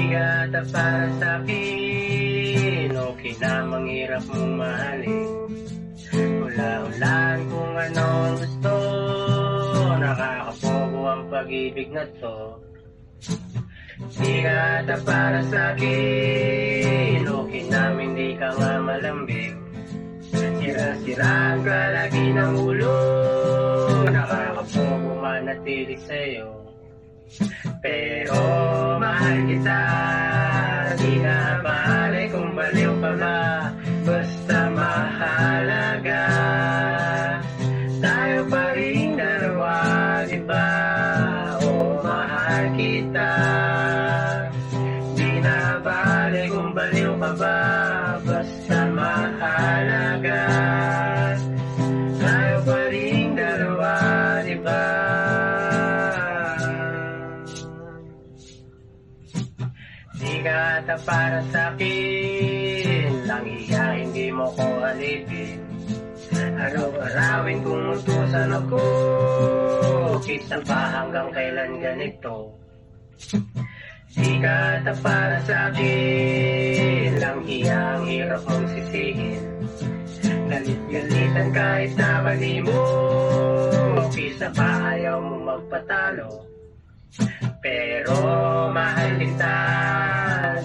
Bigata para sa'kin, okay na manghirap mong mahalin. Hula-hulaan kung ano ang gusto, nakakapogo ang pag-ibig na to. Bigata para sa'kin, okay namin di ka nga malambing. Sira-siraan ka lagi ng ulo, nakakapogo manatili sa'yo. Pero mahal kita, di na bale kung baliw ka ba, basta mahalaga. Tayo pa rin dalawa, diba? O mahal kita, di na bale kung baliw ka ba, basta mahalaga. Tayo pa rin dalawa, diba? Bigata para sa'kin, lang iya hindi mo ko alipin. Araw-arawin kung utusan ako, kita pa hanggang kailan ganito. Bigata para sa'kin, lang iya ang hirap mong sisihin. Galit-galitan kahit na mali mo, kisa pa ayaw mo magpatalo. Pero mahal kita,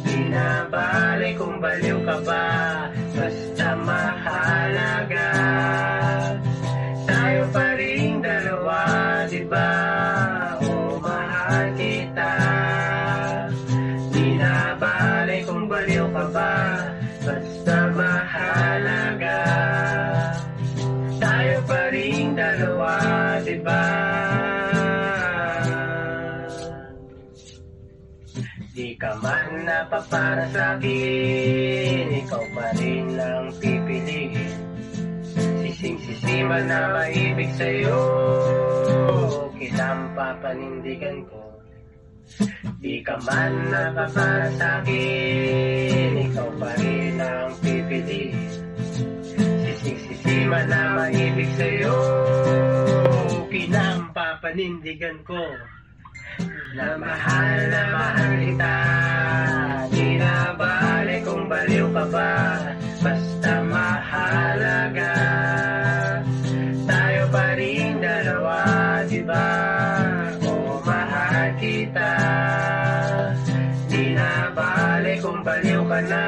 di na bale kung baliw ka ba, basta mahalaga. Tayo pa rin dalawa, diba? O mahal kita, di na bale kung baliw ka ba, basta mahalaga. Tayo pa rin dalawa, diba? Di ka man napapara sa'kin, ikaw pa rin ang pipiliin. Sising-sisi man na maibig sa'yo, kitang papanindigan ko. Di ka man napapara sa'kin, ikaw pa rin ang pipiliin. Sising-sisi man na maibig sa'yo, kitang papanindigan ko. Na mahal kita, di na bale kung baliw ka ba, basta mahalaga. Tayo pa rin dalawa, diba? O mahal kita, di na bale kung baliw ka na,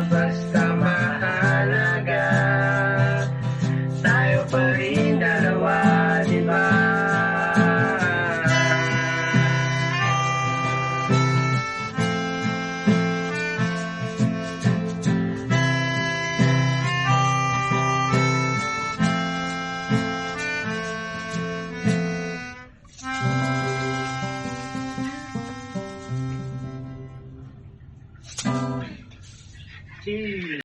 basta mahalaga. Tayo pa rin